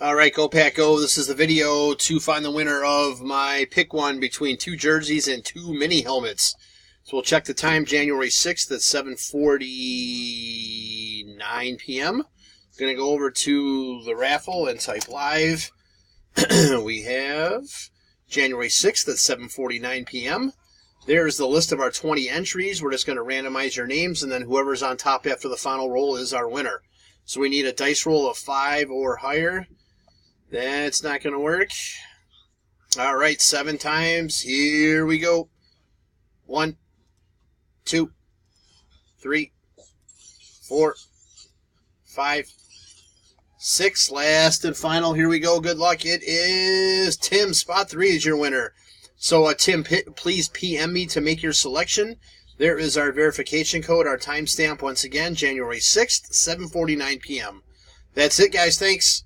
All right, Go Pack Go. This is the video to find the winner of my pick one between 2 jerseys and 2 mini helmets. So we'll check the time, January 6th at 7:49 p.m. Going to go over to the raffle and type live. We have January 6th at 7:49 p.m. There's the list of our 20 entries. We're just going to randomize your names, and then whoever's on top after the final roll is our winner. So we need a dice roll of 5 or higher. That's not going to work. All right, 7 times. Here we go. 1, 2, 3, 4, 5, 6. Last and final. Here we go. Good luck. It is Tim. Spot 3 is your winner. So, Tim, please PM me to make your selection. There is our verification code, our timestamp once again, January 6th, 7:49 p.m. That's it, guys. Thanks.